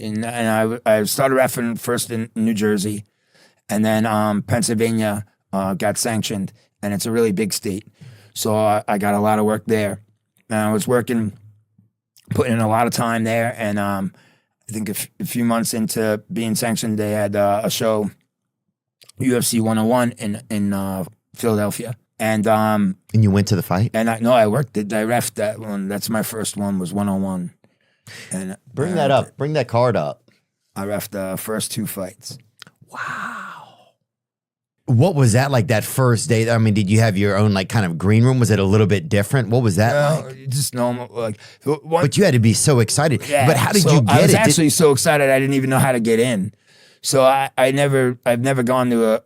I started reffing first in New Jersey, and then Pennsylvania got sanctioned, and it's a really big state. So I got a lot of work there. And I was putting in a lot of time there, and I think a few months into being sanctioned, they had a show, UFC 101 in Philadelphia. And you went to the fight? And I worked it. I reffed that one. That's my first one, was 101. And bring that up. Bring that card up. I reffed the first 2 fights. Wow. What was that like that first day? I mean, did you have your own like kind of green room? Was it a little bit different? What was that like? Just normal. Like, but you had to be so excited. Yeah, but how did you get it? I was actually so excited I didn't even know how to get in. So I've never gone to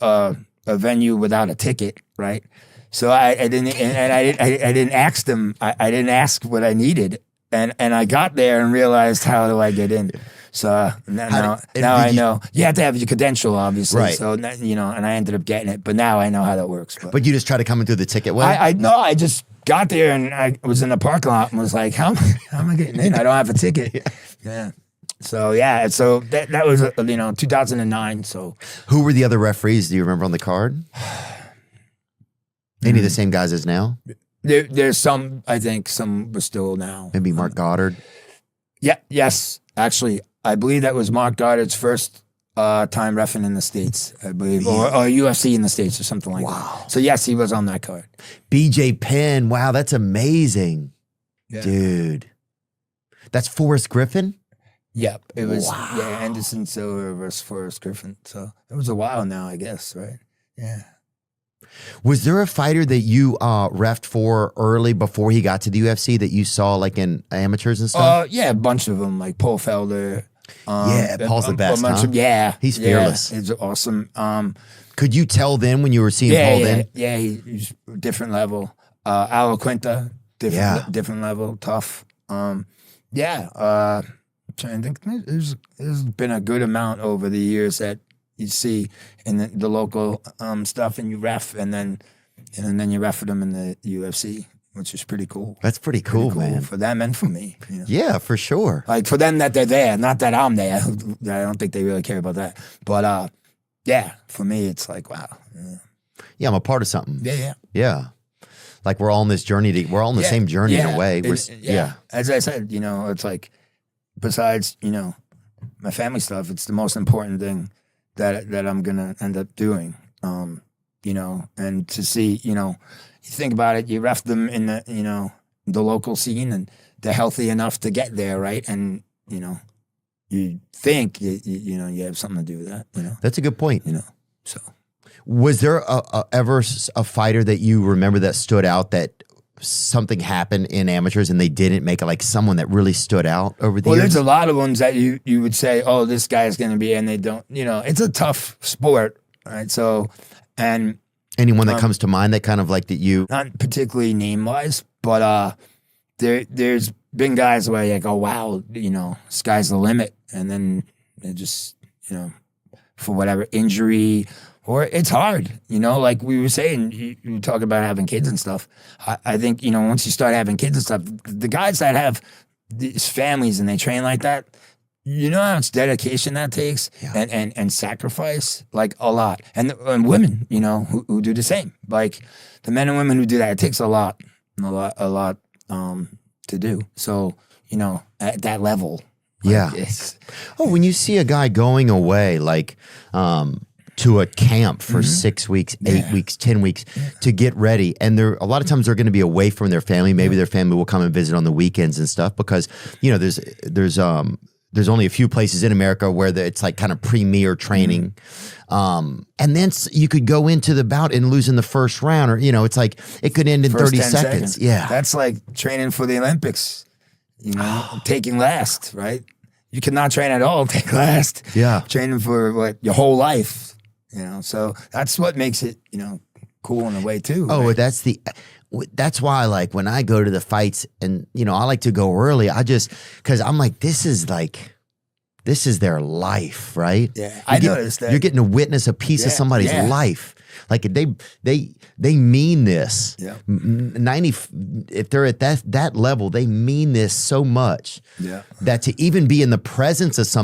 a venue without a ticket, right? So I didn't, and I didn't ask them. I didn't ask what I needed, and I got there and realized, how do I get in? So now I know. You have to have your credential, obviously. Right. So and I ended up getting it, but now I know how that works. But you just try to come in through the ticket way? I just got there and I was in the parking lot and was like, how am I getting in? I don't have a ticket. Yeah. So that was 2009. So who were the other referees? Do you remember on the card? Any of the same guys as now? There's some. I think some were still now. Maybe Mark Goddard. Yeah. Yes. Actually, I believe that was Mark Goddard's first time reffing in the States, I believe, or UFC in the States or something like that. So yes, he was on that card. BJ Penn. Wow, that's amazing, dude. That's Forrest Griffin. Yep, it was. Wow. Yeah, Anderson Silva versus Forrest Griffin. So it was a while now, I guess, right? Yeah. Was there a fighter that you reffed for early before he got to the UFC that you saw like in amateurs and stuff? Yeah, a bunch of them, like Paul Felder. Paul's the best, huh? He's fearless. He's awesome. Could you tell then when you were seeing Paul then? Yeah, he's different level. Alo Quinta, different level, tough. I'm trying to think. There's been a good amount over the years that you see in the local stuff, and you ref, and then you ref them in the UFC, which is pretty cool. That's pretty cool, man, for them and for me. You know? Yeah, for sure. Like for them that they're there, not that I'm there. I don't think they really care about that. But for me, it's like wow. Yeah, I'm a part of something. Yeah. Like we're all on this journey. We're all on the same journey in a way. As I said, it's like besides my family stuff, it's the most important thing that I'm gonna end up doing, and to see, you think about it, you ref them in the local scene, and they're healthy enough to get there, right? And you think you have something to do with that. That's a good point. So was there ever a fighter that you remember that stood out, that something happened in amateurs and they didn't make it, like someone that really stood out over the years? There's a lot of ones that you would say, oh, this guy's going to be, and they don't, it's a tough sport, right? So, and anyone that comes to mind that kind of like that you, not particularly name wise, but there's been guys where you go, wow, sky's the limit. And then they just, for whatever injury, or it's hard, like we were saying, you talk about having kids and stuff. I think, once you start having kids and stuff, the guys that have these families and they train like that, how much dedication that takes and sacrifice, like a lot. And women, who do the same. Like the men and women who do that, it takes a lot to do. So, at that level. When you see a guy going away, like, to a camp for 6 weeks, 8 weeks, 10 weeks to get ready. And a lot of times they're going to be away from their family. Maybe their family will come and visit on the weekends and stuff because, there's only a few places in America where it's like kind of premier training. And then you could go into the bout and lose in the first round, or, it's like it could end in first 30 seconds. Yeah. That's like training for the Olympics, taking last, right? You cannot train at all, take last. Yeah. Training for your whole life. So that's what makes it, cool in a way too. Oh, right? That's why, like, when I go to the fights and, I like to go early, because I'm like, this is their life, right? Yeah, I noticed that. You're getting to witness a piece of somebody's life. Like they mean this. Yeah. If they're at that level, they mean this so much. Yeah. That to even be in the presence of something